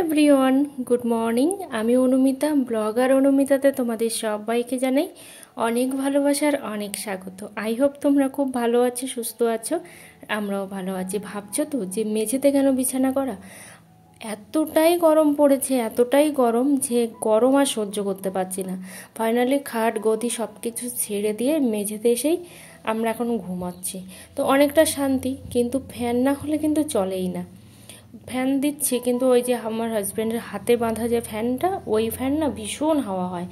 Everyone, good morning. আমি Anumita, blogger অনুমিতাতে তোমাদের সবাইকে জানাই অনেক ভালোবাসার অনেক স্বাগত। আই হোপ তোমরা খুব ভালো আছো, সুস্থ আছো। আমরাও ভালো আছি। ভাবছো তো যে মেঝেতে কেন বিছানা করা? এতটাই গরম পড়েছে, এতটাই গরম যে গরম আর সহ্য করতে পারছি না। ফাইনালি খাট গদি সব কিছু ছেড়ে দিয়ে মেঝেতে এসেই আমরা এখন ঘুমাচ্ছি। তো অনেকটা শান্তি, কিন্তু ফ্যান না হলে কিন্তু চলেই না। ফ্যান দিচ্ছি, কিন্তু ওই যে আমার হাজব্যান্ডের হাতে বাঁধা যে ফ্যানটা, ওই ফ্যান না ভীষণ হাওয়া হয়।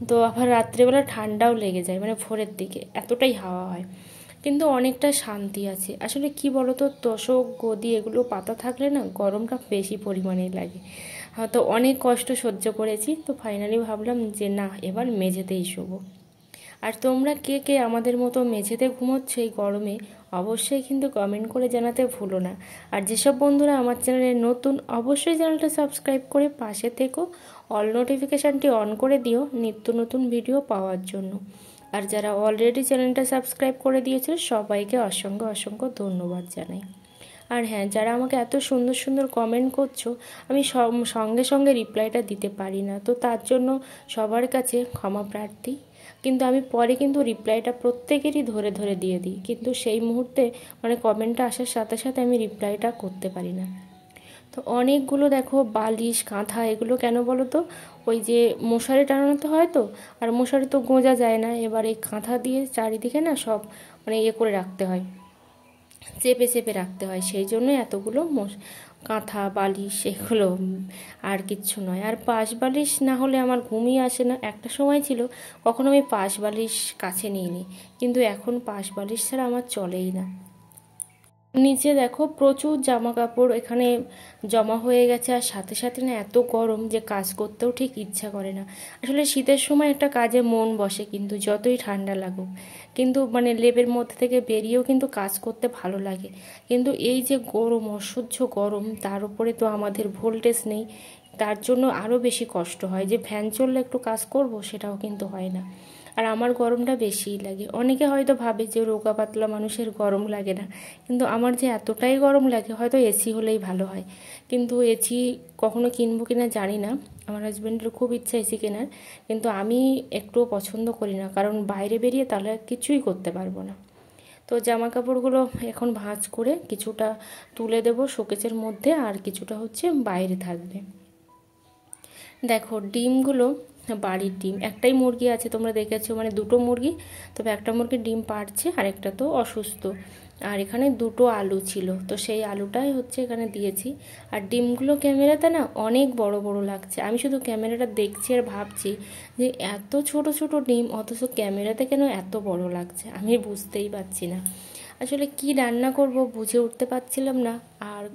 তো আবার রাত্রেবেলা ঠান্ডাও লেগে যায়, মানে ভোরের দিকে এতটাই হাওয়া হয়। কিন্তু অনেকটা শান্তি আছে। আসলে কি বলতো, তোষক গদি এগুলো পাতা থাকলে না গরমটা বেশি পরিমাণেই লাগে। তো অনেক কষ্ট সহ্য করেছি, তো ফাইনালি ভাবলাম যে না, এবার মেঝেতেই শোবো। আর তোমরা কে কে আমাদের মতো মেঝেতে ঘুমোচ্ছ এই গরমে, অবশ্যই কিন্তু কমেন্ট করে জানাতে ভুলো না। আর যেসব বন্ধুরা আমার চ্যানেলে নতুন, অবশ্যই চ্যানেলটা সাবস্ক্রাইব করে পাশে থেকো, অল নোটিফিকেশানটি অন করে দিও নিত্য নতুন ভিডিও পাওয়ার জন্য। আর যারা অলরেডি চ্যানেলটা সাবস্ক্রাইব করে দিয়েছে সবাইকে অসংখ্য অসংখ্য ধন্যবাদ জানাই। আর হ্যাঁ, যারা আমাকে এত সুন্দর সুন্দর কমেন্ট করছো, আমি সঙ্গে সঙ্গে রিপ্লাইটা দিতে পারি না, তো তার জন্য সবার কাছে ক্ষমা প্রার্থী। কিন্তু আমি পরে কিন্তু রিপ্লাইটা প্রত্যেকেরই ধরে ধরে দিয়ে দিই, কিন্তু সেই মুহূর্তে মানে কমেন্টটা আসার সাথে সাথে আমি রিপ্লাইটা করতে পারি না। তো অনেকগুলো দেখো বালিশ কাঁথা, এগুলো কেন বলো তো, ওই যে মশারি টানানো হয় তো, আর মশারি তো গোঁজা যায় না, এবার এই কাঁথা দিয়ে চারিদিকে না সব মানে করে রাখতে হয়, চেপে চেপে রাখতে হয়। সেই জন্য এতগুলো কাঁথা বালিশ এগুলো, আর কিচ্ছু নয়। আর পাশ বালিশ না হলে আমার ঘুমই আসে না। একটা সময় ছিল কখনো আমি পাশ বালিশ কাছে নিইনি, কিন্তু এখন পাশ বালিশ ছাড়া আমার চলেই না। নিচে দেখো প্রচুর জামা কাপড় এখানে জমা হয়ে গেছে, আর সাথে সাথে না এত গরম যে কাজ করতেও ঠিক ইচ্ছা করে না। আসলে শীতের সময় একটা কাজে মন বসে, কিন্তু যতই ঠান্ডা লাগুক, কিন্তু মানে লেপের মধ্যে থেকে বেরিয়েও কিন্তু কাজ করতে ভালো লাগে। কিন্তু এই যে গরম, অসহ্য গরম, তার উপরে তো আমাদের ভোল্টেজ নেই, তার জন্য আরও বেশি কষ্ট হয়। যে ফ্যান চললে একটু কাজ করব, সেটাও কিন্তু হয় না। আর আমার গরমটা বেশিই লাগে। অনেকে হয়তো ভাবে যে রোগা পাতলা মানুষের গরম লাগে না, কিন্তু আমার যে এতটাই গরম লাগে, হয়তো এসি হলেই ভালো হয়। কিন্তু এসি কখনো কিনবো কিনা জানি না। আমার হাজব্যান্ডের খুব ইচ্ছা এসি কেনার, কিন্তু আমি একটুও পছন্দ করি না, কারণ বাইরে বেরিয়ে তাহলে কিছুই করতে পারবো না। তো জামা কাপড়গুলো এখন ভাঁজ করে কিছুটা তুলে দেবো শোকেসের মধ্যে, আর কিছুটা হচ্ছে বাইরে থাকবে। দেখো ডিমগুলো বাড়ির ডিম, একটাই মুরগি আছে তোমরা দেখেছো, মানে দুটো মুরগি, তবে একটা মুরগির ডিম পাড়ছে আর একটা তো অসুস্থ। আর এখানে দুটো আলু ছিল, তো সেই আলুটাই হচ্ছে এখানে দিয়েছি। আর ডিমগুলো ক্যামেরাতে না অনেক বড় বড় লাগছে। আমি শুধু ক্যামেরাটা দেখছি আর ভাবছি যে এত ছোট ছোট ডিম, অথচ ক্যামেরাতে কেন এত বড় লাগছে, আমি বুঝতেই পারছি না। আসলে কি রান্না করব বুঝে উঠতে পারছিলাম না। আর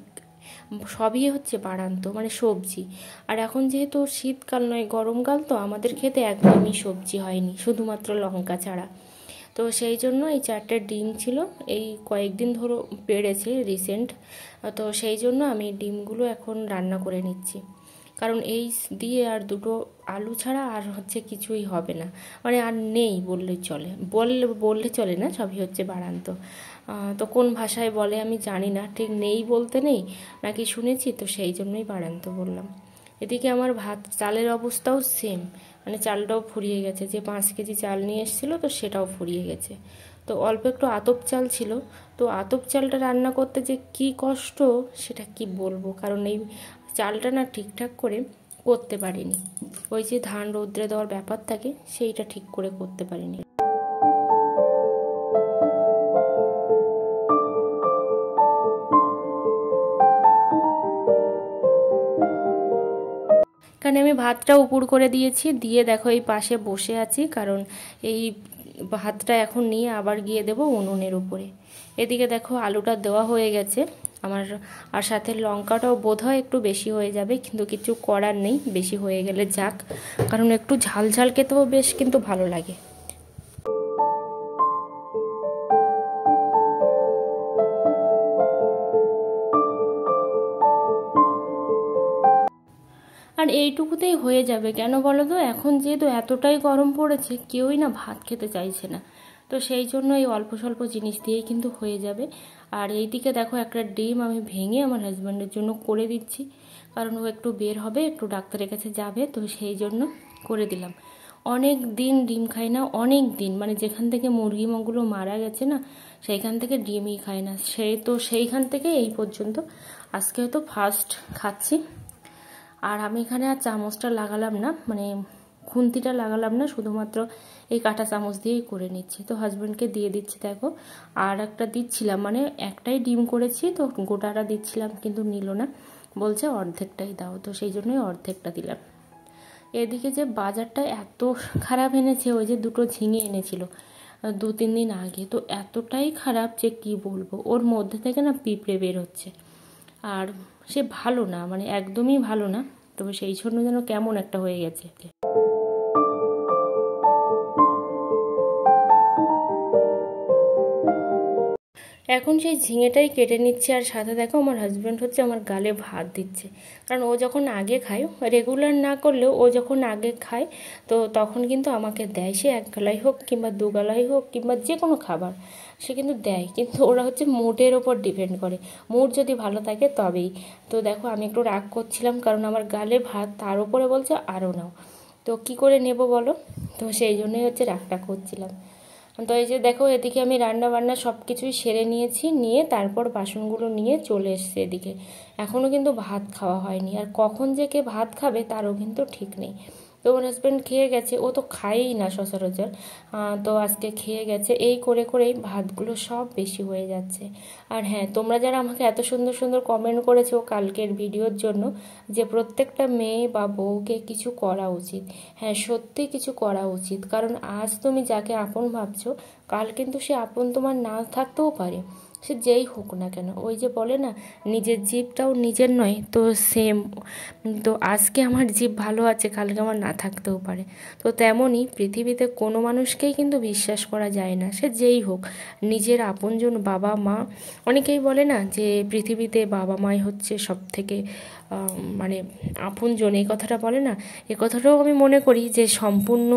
সবই হচ্ছে বাড়ান্ত, মানে সবজি। আর এখন যেহেতু শীতকাল নয় গরমকাল, তো আমাদের খেতে একদমই সবজি হয়নি, শুধুমাত্র লঙ্কা ছাড়া। তো সেই জন্য এই 4টে ডিম ছিল, এই কয়েকদিন ধরো বেড়েছে রিসেন্ট। তো সেই জন্য আমি ডিমগুলো এখন রান্না করে নিচ্ছি, কারণ এই দিয়ে আর দুটো আলু ছাড়া আর হচ্ছে কিছুই হবে না, মানে আর নেই বললেই চলে। বললে চলে না, সবই হচ্ছে বাড়ান্ত। তো কোন ভাষায় বলে আমি জানি না, ঠিক নেই বলতে নেই নাকি শুনেছি, তো সেই জন্যই বাড়ান্ত বললাম। এদিকে আমার ভাত চালের অবস্থাও সেম, মানে চালটাও ফুরিয়ে গেছে। যে 5 কেজি চাল নিয়ে এসেছিলো, তো সেটাও ফুরিয়ে গেছে। তো অল্প একটু আতপ চাল ছিল, তো আতপ চালটা রান্না করতে যে কি কষ্ট সেটা কি বলবো, কারণ এই চালটা না ঠিকঠাক করে করতে পারিনি। ওই যে ধান রৌদ্রে দেওয়ার ব্যাপার থাকে, সেইটা ঠিক করে করতে পারিনি। এখানে আমি ভাতটা উপর করে দিয়েছি, দিয়ে দেখো এই পাশে বসে আছি, কারণ এই ভাতটা এখন নিয়ে আবার গিয়ে দেবো উনুনের উপরে। এদিকে দেখো আলুটা দেওয়া হয়ে গেছে আমার, আর সাথে লঙ্কাটাও বোধহয় একটু বেশি হয়ে যাবে, কিন্তু কিছু করার নেই, বেশি হয়ে গেলে যাক, কারণ একটু ঝাল ঝাল খেতেও বেশ কিন্তু ভালো লাগে। আর এইটুকুতেই হয়ে যাবে, কেন বলো তো, এখন যেহেতু এতটাই গরম পড়েছে, কেউই না ভাত খেতে চাইছে না। তো সেই জন্য এই অল্প স্বল্প জিনিস দিয়েই কিন্তু হয়ে যাবে। আর এইদিকে দেখো একটা ডিম আমি ভেঙে আমার হাজব্যান্ডের জন্য করে দিচ্ছি, কারণ ও একটু বের হবে, একটু ডাক্তারের কাছে যাবে, তো সেই জন্য করে দিলাম। অনেক দিন ডিম খাই না, অনেক দিন, মানে যেখান থেকে মুরগিগুলো মারা গেছে না সেইখান থেকে ডিমই খাই না, সেইখান থেকে এই পর্যন্ত আজকে হয়তো ফার্স্ট খাচ্ছি। আর আমি এখানে আর চামচটা লাগালাম না, মানে খুন্তিটা লাগালাম না, শুধুমাত্র এই কাঁটা চামচ দিয়েই করে নিচ্ছি। তো হাজব্যান্ডকে দিয়ে দিচ্ছি। দেখো আর একটা দিচ্ছিলাম, মানে একটাই ডিম করেছি তো গোটাটা দিচ্ছিলাম, কিন্তু নিল না, বলছে অর্ধেকটাই দাও, তো সেই জন্যই অর্ধেকটা দিলাম। এদিকে যে বাজারটা এত খারাপ এনেছে, ওই যে দুটো ঝিঙে এনেছিল 2-3 দিন আগে, তো এতটাই খারাপ যে কি বলবো, ওর মধ্যে থেকে না পিঁপড়ে বের হচ্ছে। আর সে ভালো না, মানে একদমই ভালো না, তবে সেই জন্য যেন কেমন একটা হয়ে গেছে। এখন সেই ঝিঙেটাই কেটে নিচ্ছে, আর সাথে দেখো আমার হাজব্যান্ড হচ্ছে আমার গালে ভাত দিচ্ছে। কারণ ও যখন আগে খায়, রেগুলার না করলেও ও যখন আগে খায় তো তখন কিন্তু আমাকে দেয়, সে 1 গালাই হোক কিংবা 2 গালাই হোক কিংবা যে কোনো খাবার সে কিন্তু দেয়। কিন্তু ওরা হচ্ছে মুডের ওপর ডিপেন্ড করে, মুড যদি ভালো থাকে তবেই। তো দেখো আমি একটু রাগ করছিলাম, কারণ আমার গালে ভাত, তার উপরে বলছে আরও নাও, তো কি করে নেব বলো, তো সেই জন্যই হচ্ছে রাগটা করছিলাম। তো এই যে দেখো এদিকে আমি রান্না বান্না সব কিছুই সেরে নিয়েছি, নিয়ে তারপর বাসনগুলো নিয়ে চলে এসেছি এদিকে। এখনও কিন্তু ভাত খাওয়া হয়নি, আর কখন যে কে ভাত খাবে তারও কিন্তু ঠিক নেই। তো ওর হাজব্যান্ড খেয়ে গেছে, ও তো খায়ই না সচরাচর, তো আজকে খেয়ে গেছে। এই করে করেই ভাতগুলো সব বেশি হয়ে যাচ্ছে। আর হ্যাঁ, তোমরা যারা আমাকে এত সুন্দর সুন্দর কমেন্ট করেছো কালকের ভিডিওর জন্য, যে প্রত্যেকটা মেয়ে বা বউকে কিছু করা উচিত, হ্যাঁ সত্যি কিছু করা উচিত। কারণ আজ তুমি যাকে আপন ভাবছো, কাল কিন্তু সে আপন তোমার না থাকতেও পারে, সে যেই হোক না কেন। ওই যে বলে না, নিজের জীবটাও নিজের নয়, তো সেম। তো আজকে আমার জীব ভালো আছে, কালকে আমার না থাকতেও পারে। তো তেমনই পৃথিবীতে কোনো মানুষকেই কিন্তু বিশ্বাস করা যায় না, সে যেই হোক। নিজের আপনজন বাবা মা, অনেকেই বলে না যে পৃথিবীতে বাবা মাই হচ্ছে সব থেকে মানে আপনজন, এই কথাটা বলে না, এ কথাটাও আমি মনে করি যে সম্পূর্ণ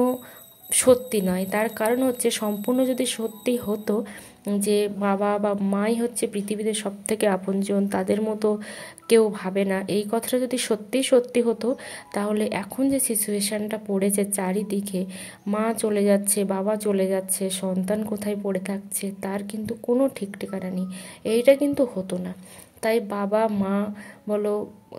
সত্যি নয়। তার কারণ হচ্ছে সম্পূর্ণ যদি সত্যি হতো যে বাবা বা মাই হচ্ছে পৃথিবীতে সব থেকে আপনজন, তাদের মতো কেউ ভাবে না, এই কথাটা যদি সত্যিই সত্যি হতো, তাহলে এখন যে সিচুয়েশানটা পড়েছে চারিদিকে, মা চলে যাচ্ছে, বাবা চলে যাচ্ছে, সন্তান কোথায় পড়ে থাকছে তার কিন্তু কোনো ঠিক ঠিকানা নেই, এইটা কিন্তু হতো না। তাই বাবা মা বলো,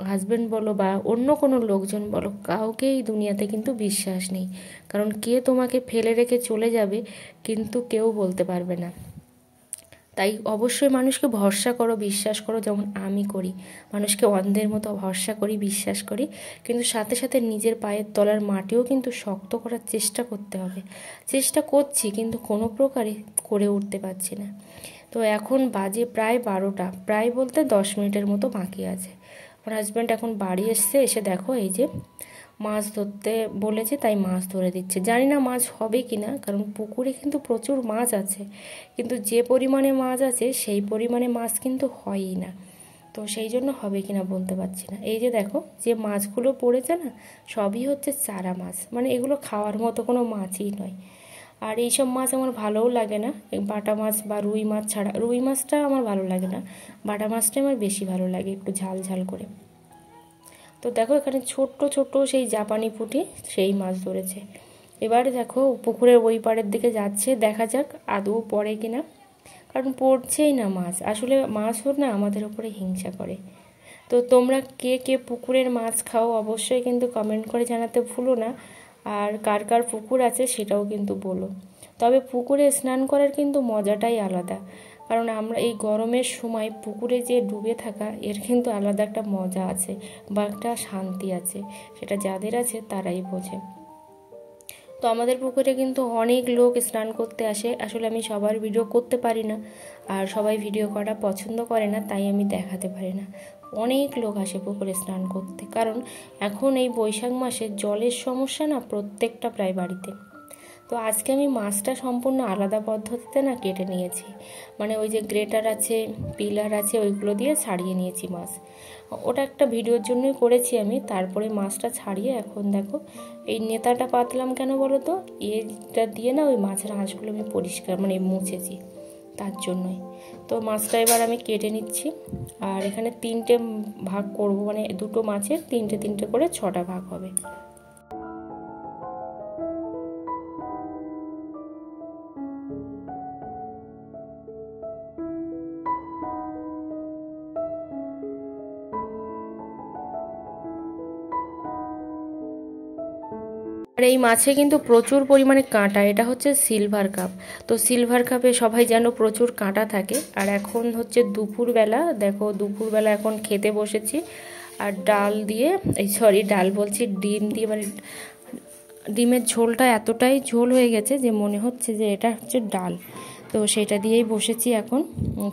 হাজব্যান্ড বলো বা অন্য কোনো লোকজন বলো, কাউকে এই দুনিয়াতে কিন্তু বিশ্বাস নেই। কারণ কে তোমাকে ফেলে রেখে চলে যাবে কিন্তু কেউ বলতে পারবে না। তাই অবশ্যই মানুষকে ভরসা করো, বিশ্বাস করো, যেমন আমি করি, মানুষকে অন্ধের মতো ভরসা করি, বিশ্বাস করি, কিন্তু সাথে সাথে নিজের পায়ের তলার মাটিও কিন্তু শক্ত করার চেষ্টা করতে হবে। চেষ্টা করছি, কিন্তু কোনো প্রকারে করে উঠতে পারছি না। তো এখন বাজে প্রায় 12টা, প্রায় বলতে 10 মিনিটের মতো বাকি আছে। আমার হাজব্যান্ড এখন বাড়ি এসছে, এসে দেখো এই যে মাছ ধরতে বলেছে, তাই মাছ ধরে দিচ্ছে। জানি না মাছ হবে কি না, কারণ পুকুরে কিন্তু প্রচুর মাছ আছে, কিন্তু যে পরিমাণে মাছ আছে সেই পরিমাণে মাছ কিন্তু হয়ই না, তো সেই জন্য হবে কি না বলতে পারছি না। এই যে দেখো যে মাছগুলো পড়েছে না, সবই হচ্ছে চারা মাছ, মানে এগুলো খাওয়ার মতো কোনো মাছই নয়। আর এইসব মাছ আমার ভালোও লাগে না, বাটা মাছ বা রুই মাছ ছাড়া, রুই মাছটা আমার ভালো লাগে না, বাটা মাছটা আমার বেশি ভালো লাগে একটু ঝাল ঝাল করে। তো দেখো এখানে ছোট্ট ছোট্ট সেই জাপানি পুঁটি, সেই মাছ ধরেছে। এবার দেখো পুকুরের ওই পাড়ের দিকে যাচ্ছে, দেখা যাক আদৌ পড়ে কিনা, কারণ পড়ছেই না মাছ। আসলে মাছ হোক না আমাদের ওপরে হিংসা করে। তো তোমরা কে কে পুকুরের মাছ খাও অবশ্যই কিন্তু কমেন্ট করে জানাতে ভুলো না, আর কার কার পুকুর আছে সেটাও কিন্তু বলো। তবে পুকুরে স্নান করার কিন্তু মজাটাই আলাদা, কারণ আমরা এই গরমের সময় পুকুরে যে ডুবে থাকা, এর কিন্তু আলাদা একটা মজা আছে বা একটা শান্তি আছে, সেটা যাদের আছে তারাই বোঝে। তো আমাদের পুকুরে কিন্তু অনেক লোক স্নান করতে আসে, আসলে আমি সবার ভিডিও করতে পারি না, আর সবাই ভিডিও করা পছন্দ করে না, তাই আমি দেখাতে পারি না। অনেক লোক আসে পুকুরে স্নান করতে, কারণ এখন এই বৈশাখ মাসে জলের সমস্যা না প্রত্যেকটা প্রায় বাড়িতে। তো আজকে আমি মাছটা সম্পূর্ণ আলাদা পদ্ধতিতে না কেটে নিয়েছি, মানে ওই যে গ্রেটার আছে, পিলার আছে, ওইগুলো দিয়ে ছাড়িয়ে নিয়েছি মাছ। ওটা একটা ভিডিওর জন্যই করেছি আমি। তারপরে মাছটা ছাড়িয়ে এখন দেখো এই নেতাটা পাতলাম কেন বলো তো, এটা দিয়ে না ওই মাছের আঁশগুলো আমি পরিষ্কার মানে মুছেছি, তার জন্যই। তো মাছটা এবার আমি কেটে নিচ্ছি। আর এখানে 3টে ভাগ করব, মানে দুটো মাছের 3টে করে 6টা ভাগ হবে। আর এই মাছে কিন্তু প্রচুর পরিমাণে কাঁটা, এটা হচ্ছে সিলভার কাপ। তো সিলভার কাপে সবাই যেন প্রচুর কাঁটা থাকে। আর এখন হচ্ছে দুপুরবেলা, দেখো দুপুরবেলা এখন খেতে বসেছি। আর ডাল দিয়ে, ডাল বলছি, ডিম দিয়ে, মানে ডিমের ঝোলটা এতটাই ঝোল হয়ে গেছে যে মনে হচ্ছে যে এটা হচ্ছে ডাল। তো সেটা দিয়েই বসেছি এখন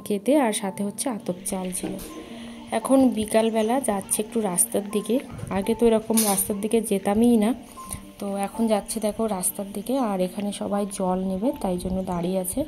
খেতে। আর সাথে হচ্ছে আতপ চাল ছিল। এখন বিকালবেলা যাচ্ছে একটু রাস্তার দিকে, আগে তো এরকম রাস্তার দিকে যেতামই না, তো এখন যাচ্ছে দেখো রাস্তার দিকে। আর এখানে সবাই জল নেবে, তাই জন্য দাঁড়িয়ে আছে।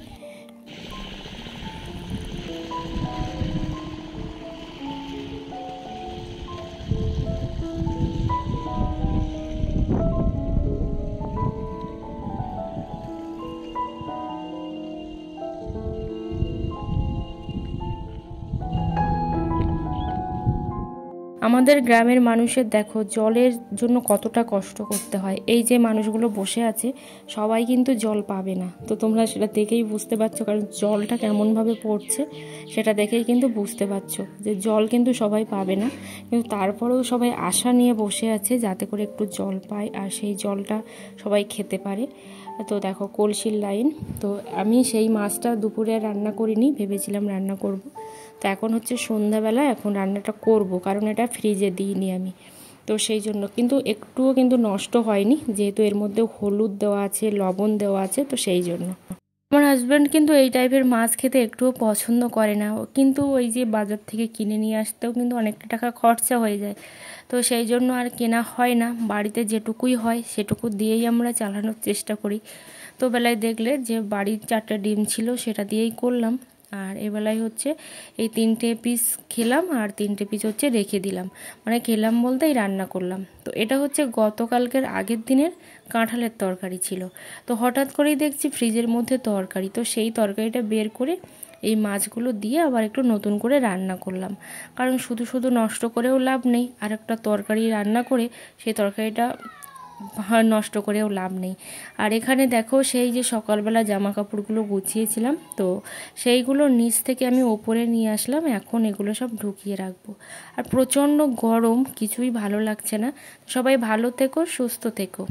আমাদের গ্রামের মানুষের দেখো জলের জন্য কতটা কষ্ট করতে হয়। এই যে মানুষগুলো বসে আছে সবাই কিন্তু জল পাবে না। তো তোমরা সেটা দেখেই বুঝতে পারছো, কারণ জলটা কেমনভাবে পড়ছে সেটা দেখেই কিন্তু বুঝতে পারছো যে জল কিন্তু সবাই পাবে না। কিন্তু তারপরেও সবাই আশা নিয়ে বসে আছে যাতে করে একটু জল পায় আর সেই জলটা সবাই খেতে পারে। তো দেখো কলসির লাইন। তো আমি সেই মাছটা দুপুরে রান্না করিনি, ভেবেছিলাম রান্না করব। তো এখন হচ্ছে সন্ধ্যাবেলা, এখন রান্নাটা করব, কারণ এটা ফ্রিজে দিইনি আমি। তো সেই জন্য কিন্তু একটুও কিন্তু নষ্ট হয়নি, যেহেতু এর মধ্যে হলুদ দেওয়া আছে, লবণ দেওয়া আছে, তো সেই জন্য। আমার হাজব্যান্ড কিন্তু এই টাইপের মাছ খেতে একটুও পছন্দ করে না, কিন্তু ওই যে বাজার থেকে কিনে নিয়ে আসতেও কিন্তু অনেকটা টাকা খরচা হয়ে যায়। তো সেই জন্য আর কেনা হয় না, বাড়িতে যেটুকুই হয় সেটুকু দিয়েই আমরা চালানোর চেষ্টা করি। তো বেলায় দেখলে যে বাড়ির 4টা ডিম ছিল, সেটা দিয়েই করলাম। আর এবেলায় হচ্ছে এই 3টে পিস খেলাম আর 3টে পিস হচ্ছে রেখে দিলাম, মানে খেলাম বলতেই রান্না করলাম। তো এটা হচ্ছে গতকালকের আগের দিনের কাঁঠালের তরকারি ছিল। তো হঠাৎ করেই দেখছি ফ্রিজের মধ্যে তরকারি, তো সেই তরকারিটা বের করে এই মাছগুলো দিয়ে আবার একটু নতুন করে রান্না করলাম, কারণ শুধু শুধু নষ্ট করেও লাভ নেই। আর একটা তরকারি রান্না করে সেই তরকারিটা নষ্ট করেও লাভ নেই। আর এখানে দেখো সেই যে সকালবেলা জামা কাপড়গুলো গুছিয়েছিলাম, তো সেইগুলো নিচ থেকে আমি ওপরে নিয়ে আসলাম, এখন এগুলো সব ঢুকিয়ে রাখবো। আর প্রচণ্ড গরম, কিছুই ভালো লাগছে না। সবাই ভালো থেকো, সুস্থ থেকো।